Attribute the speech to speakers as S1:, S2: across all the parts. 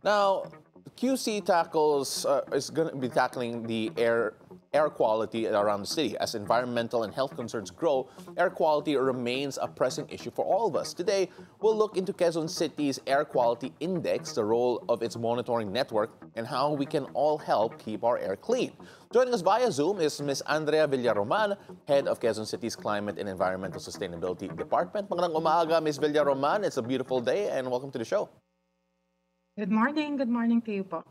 S1: Now, QC is going to be tackling the air quality around the city. As environmental and health concerns grow, air quality remains a pressing issue for all of us. Today, we'll look into Quezon City's Air Quality Index, the role of its monitoring network, and how we can all help keep our air clean. Joining us via Zoom is Ms. Andrea Villaroman, head of Quezon City's Climate and Environmental Sustainability Department. Magandang umaga, Ms. Villaroman. It's a beautiful day, and welcome to the show.
S2: Good morning. Good morning to you po.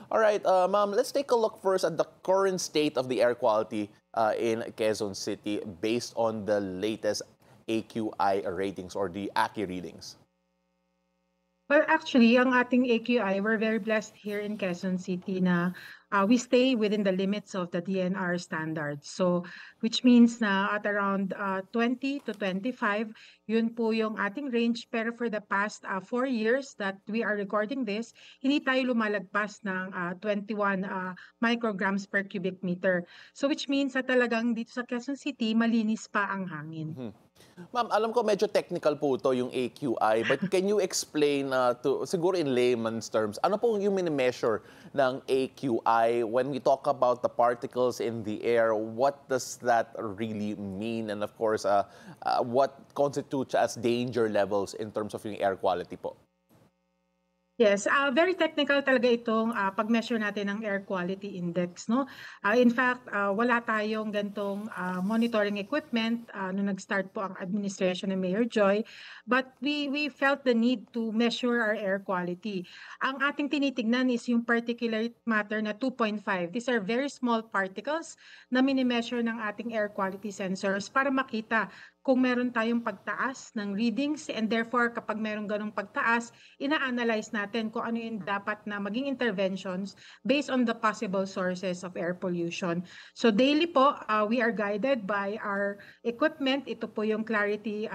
S1: All right, ma'am, let's take a look first at the current state of the air quality in Quezon City based on the latest AQI ratings or the AQI readings.
S2: Well, actually, ang ating AQI, we're very blessed here in Quezon City na we stay within the limits of the DNR standards. So, which means na at around 20 to 25, yun po yung ating range. Pero for the past 4 years that we are recording this, hindi tayo lumalagpas ng 21 micrograms per cubic meter. So, which means na talagang dito sa Quezon City, malinis pa ang hangin.
S1: Ma'am, alam ko medyo technical po ito yung AQI, but can you explain siguro in layman's terms, ano po yung mini-measure ng AQI when we talk about the particles in the air? What does that really mean? And of course, what constitutes as danger levels in terms of yung air quality po?
S2: Yes, very technical talaga itong pag-measure natin ng air quality index, no? In fact, wala tayong gantong monitoring equipment nung nag-start po ang administration ni Mayor Joy, but we felt the need to measure our air quality. Ang ating tinitignan is yung particulate matter na 2.5. These are very small particles na mini-measure ng ating air quality sensors para makita kung meron tayong pagtaas ng readings, and therefore kapag meron ganong pagtaas, ina-analyze natin kung ano yung dapat na maging interventions based on the possible sources of air pollution. So daily po, we are guided by our equipment. Ito po yung Clarity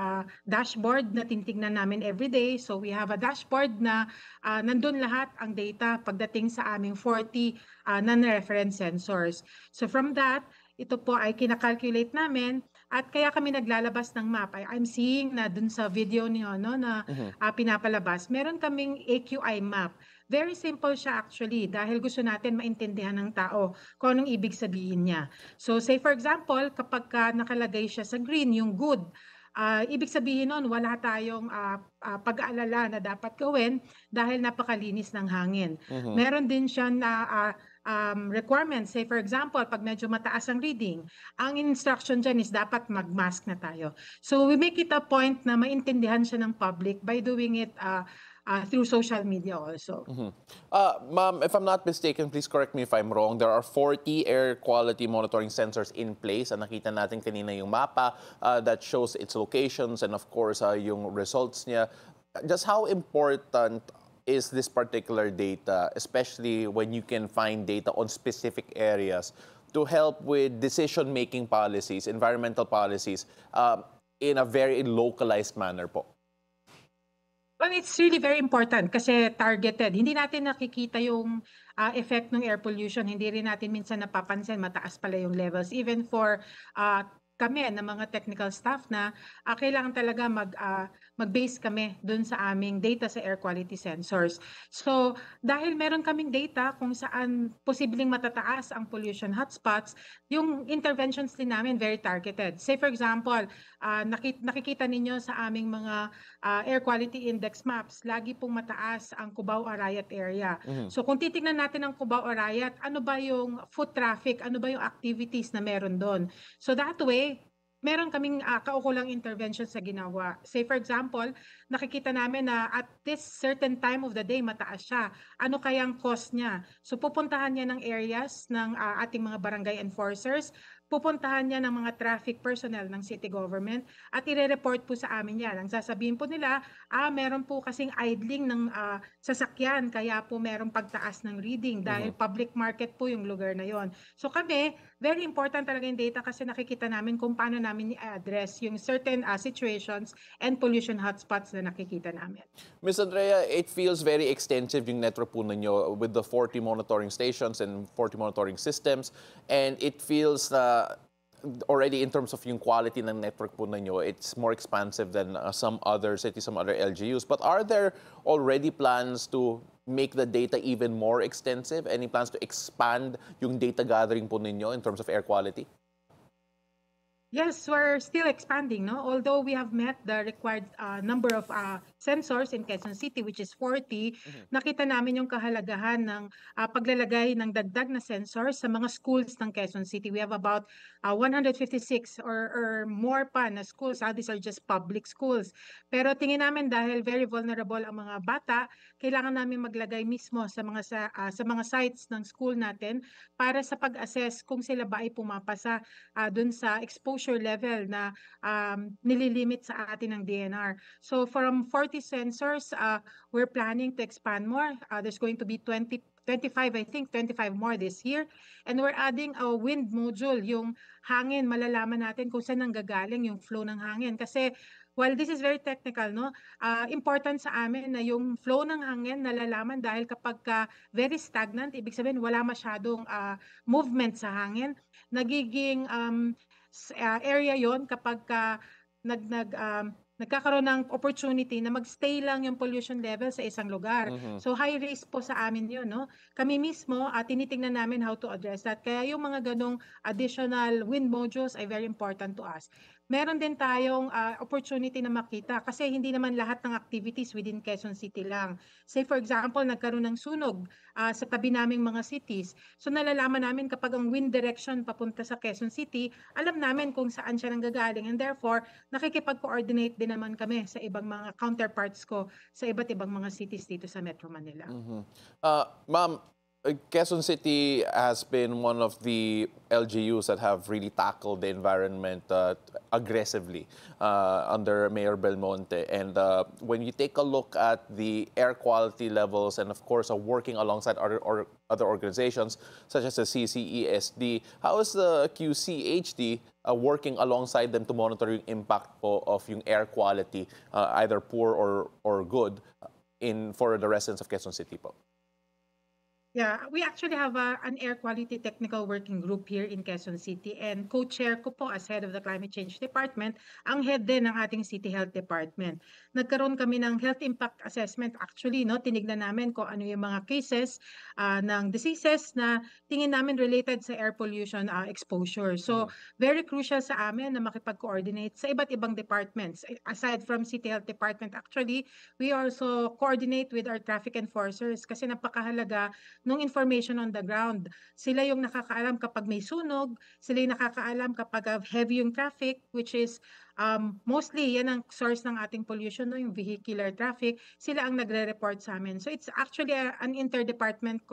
S2: dashboard na tinitingnan namin every day. So we have a dashboard na nandun lahat ang data pagdating sa aming 40 non-reference sensors. So from that, ito po ay kinakalculate namin at kaya kami naglalabas ng map. I'm seeing na dun sa video niyo no, na pinapalabas, meron kaming AQI map. Very simple siya actually dahil gusto natin maintindihan ng tao kung anong ibig sabihin niya. So say for example, kapag nakalagay siya sa green, yung good, ibig sabihin nun, wala tayong pag-aalala na dapat gawin dahil napakalinis ng hangin. Meron din siya na requirements. Say for example, pag medyo mataas ang reading, ang instruction dyan is dapat mag-mask na tayo. So we make it a point na maintindihan siya ng public by doing it through social media also.
S1: Ma'am, if I'm not mistaken, please correct me if I'm wrong. There are 40 air quality monitoring sensors in place. Nakita natin kanina yung mapa that shows its locations and of course yung results niya. Just how important is this particular data, especially when you can find data on specific areas to help with decision-making policies, environmental policies, in a very localized manner po?
S2: Well, it's really very important kasi targeted. Hindi natin nakikita yung effect ng air pollution. Hindi rin natin minsan napapansin mataas pala yung levels. Even for kami na mga technical staff na kailangan talaga mag-base kami dun sa aming data sa air quality sensors. So, dahil meron kaming data kung saan posibleng matataas ang pollution hotspots, yung interventions din namin very targeted. Say for example, nakikita ninyo sa aming mga air quality index maps, lagi pong mataas ang Cubao-Arayat area. So, kung titignan natin ang Cubao-Arayat, ano ba yung foot traffic, ano ba yung activities na meron doon? So, that way, meron kaming kaukulang interventions sa ginawa. Say for example, nakikita namin na at this certain time of the day mataas siya. Ano kayang cost niya? So pupuntahan niya ng areas ng ating mga barangay enforcers, pupuntahan niya ng mga traffic personnel ng city government at ire-report po sa amin yan. Ang sasabihin po nila, meron po kasing idling ng sasakyan kaya po merong pagtaas ng reading dahil public market po yung lugar na yon. So kami, very important talaga yung data kasi nakikita namin kung paano namin i-address yung certain situations and pollution hotspots na nakikita namin.
S1: Ms. Andrea, it feels very extensive yung network po ninyo with the 40 monitoring stations and 40 monitoring systems. And it feels already in terms of yung quality ng network po ninyo, it's more expansive than some other cities, some other LGUs. But are there already plans to make the data even more extensive? Any plans to expand yung data gathering po ninyo in terms of air quality?
S2: Yes, we're still expanding, no? Although we have met the required number of sensors in Quezon City, which is 40, nakita namin yung kahalagahan ng paglalagay ng dagdag na sensors sa mga schools ng Quezon City. We have about 156 or more pa na schools. These are just public schools. Pero tingin namin dahil very vulnerable ang mga bata, kailangan namin maglagay mismo sa mga sites ng school natin para sa pag-assess kung sila ba ay pumapasa dun sa exposure level na nililimit sa atin ng DNR. So from 40 sensors, we're planning to expand more. There's going to be 25, I think, 25 more this year. And we're adding a wind module, yung hangin, malalaman natin kung saan nanggagaling yung flow ng hangin. Kasi while this is very technical, no, important sa amin na yung flow ng hangin nalalaman dahil kapag very stagnant, ibig sabihin wala masyadong movement sa hangin, nagiging area yon kapag nagkakaroon ng opportunity na magstay lang yung pollution level sa isang lugar. So high risk po sa amin yun, no? Kami mismo, tinitingnan namin how to address that. Kaya yung mga ganong additional wind modules ay very important to us. Meron din tayong opportunity na makita kasi hindi naman lahat ng activities within Quezon City lang. Say for example, nagkaroon ng sunog sa tabi naming mga cities. So nalalaman namin kapag ang wind direction papunta sa Quezon City, alam namin kung saan siya nanggagaling, and therefore nakikipag-coordinate din naman kami sa ibang mga counterparts ko sa iba't ibang mga cities dito sa Metro Manila.
S1: Ma'am, Quezon City has been one of the LGUs that have really tackled the environment aggressively under Mayor Belmonte. And when you take a look at the air quality levels and, of course, working alongside other organizations such as the CCESD, how is the QCHD working alongside them to monitor yung impact po of yung air quality, either poor or good, for the residents of Quezon City po?
S2: Yeah, we actually have an air quality technical working group here in Quezon City, and co-chair ko po as head of the Climate Change Department, ang head din ng ating City Health Department. Nagkaroon kami ng health impact assessment actually, no? Tinignan namin kung ano yung mga cases ng diseases na tingin namin related sa air pollution exposure. So, very crucial sa amin na makipag-coordinate sa iba't ibang departments. Aside from City Health Department, actually, we also coordinate with our traffic enforcers kasi napakahalaga nung information on the ground. Sila yung nakakaalam kapag may sunog, sila yung nakakaalam kapag heavy yung traffic, which is mostly yan ang source ng ating pollution, no, yung vehicular traffic, sila ang nagre-report sa amin. So it's actually an interdepartment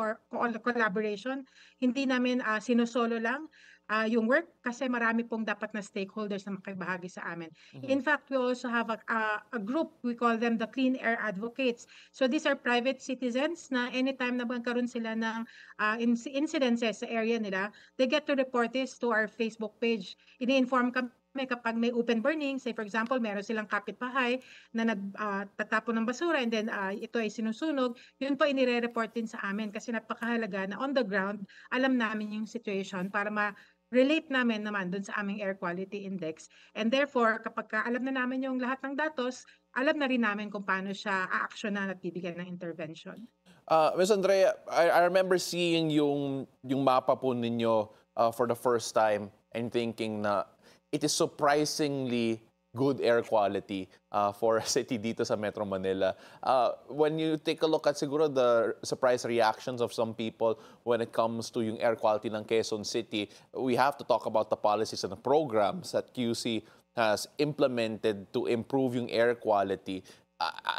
S2: collaboration. Hindi namin sinusolo lang yung work kasi marami pong dapat na stakeholders na makibahagi sa amin. In fact, we also have a group, we call them the Clean Air Advocates. So these are private citizens na anytime na magkaroon sila ng incidences sa area nila, they get to report this to our Facebook page. Ini-inform kami kapag may open burning, say for example, meron silang kapitbahay na nagtatapon ng basura and then ito ay sinusunog, yun po inire-report din sa amin kasi napakahalaga na on the ground, alam namin yung situation para relate namin naman dun sa aming air quality index. And therefore, kapag alam na namin yung lahat ng datos, alam na rin namin kung paano siya a-actionan at bibigyan ng intervention.
S1: Ms. Andrea, I remember seeing yung mapa po ninyo for the first time and thinking na it is surprisingly good air quality for a city dito sa Metro Manila. When you take a look at siguro the surprise reactions of some people when it comes to yung air quality ng Quezon City, we have to talk about the policies and the programs that QC has implemented to improve yung air quality.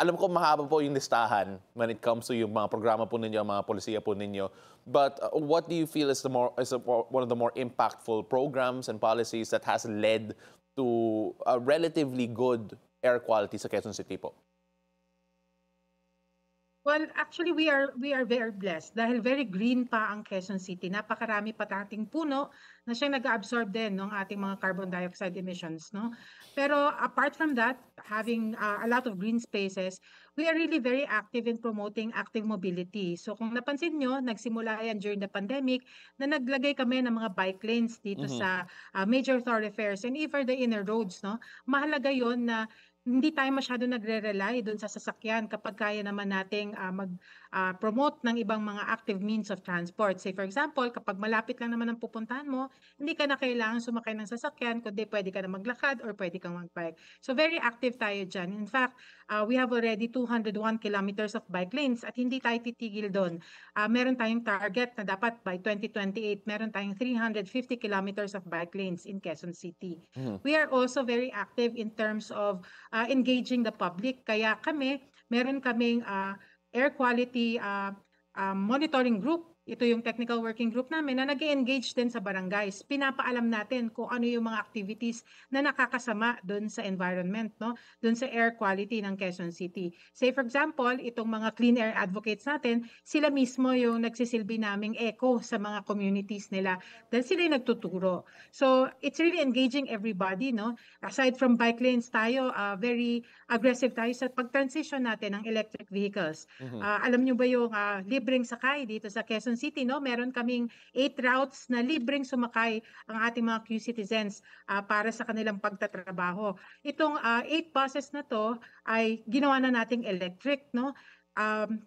S1: Alam ko mahaba po yung listahan when it comes to yung mga programa po ninyo, mga polisiya po ninyo. But what do you feel is one of the more impactful programs and policies that has led to a relatively good air quality sa Quezon City po?
S2: Well, actually we are very blessed dahil very green pa ang Quezon City. Napakarami pa dating puno na siyang nag-absorb din ng ating mga carbon dioxide emissions, no? Pero apart from that, having a lot of green spaces, we are really very active in promoting active mobility. So kung napansin nyo, nagsimula yan during the pandemic na naglagay kami ng mga bike lanes dito
S1: Mhm.
S2: sa major thoroughfares and even the inner roads, no? Mahalaga yon na hindi tayo masyado nagre-rely doon sa sasakyan kapag kaya naman nating mag-promote ng ibang mga active means of transport. Say for example, kapag malapit lang naman ang pupuntahan mo, hindi ka na kailangan sumakay ng sasakyan, kundi pwede ka na maglakad or pwede kang mag-bike. So very active tayo dyan. In fact, we have already 201 kilometers of bike lanes at hindi tayo titigil doon. Meron tayong target na dapat by 2028, meron tayong 350 kilometers of bike lanes in Quezon City.
S1: Mhm.
S2: We are also very active in terms of engaging the public. Kaya kami, meron kaming air quality monitoring group. Ito yung technical working group namin na nag-engage din sa barangays. Pinapaalam natin kung ano yung mga activities na nakakasama doon sa environment, no? Doon sa air quality ng Quezon City. Say for example, itong mga clean air advocates natin, sila mismo yung nagsisilbi naming echo sa mga communities nila dahil sila yung nagtuturo. So, it's really engaging everybody, no? Aside from bike lanes tayo, very aggressive tayo sa pag-transition natin ng electric vehicles.
S1: Mhm.
S2: Alam nyo ba yung libreng sakay dito sa Quezon City, no? Meron kaming 8 routes na libreng sumakay ang ating mga Q-citizens para sa kanilang pagtatrabaho. Itong 8 buses na to ay ginawa na nating electric, no?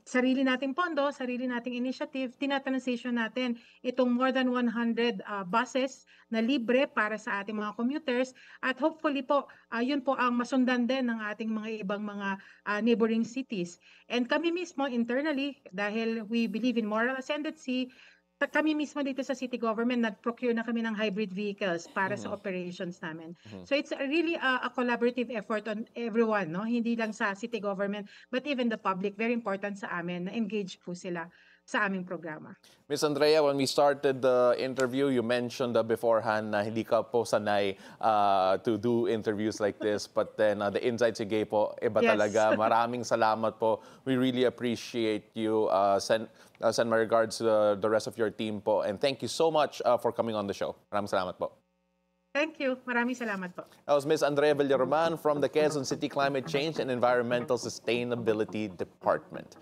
S2: Sarili nating pondo, sarili nating initiative, tinatransition natin itong more than 100 buses na libre para sa ating mga commuters at hopefully po, yun po ang masundan din ng ating mga ibang mga neighboring cities. And kami mismo internally, dahil we believe in moral ascendancy, kami mismo dito sa city government, nag-procure na kami ng hybrid vehicles para sa
S1: Mhm.
S2: operations namin.
S1: Mhm.
S2: So it's really a collaborative effort on everyone, no? Hindi lang sa city government, but even the public. Very important sa amin na engage po sila sa aming programa.
S1: Miss Andrea, when we started the interview, you mentioned beforehand na hindi ka po sanay to do interviews like this. But then the insights you gave po, iba
S2: Yes.
S1: talaga. Maraming salamat po. We really appreciate you. Send my regards to the rest of your team po. And thank you so much for coming on the show. Maraming salamat po.
S2: Thank you. Maraming salamat po.
S1: That was Miss Andrea Villaroman from the Quezon City Climate Change and Environmental Sustainability Department.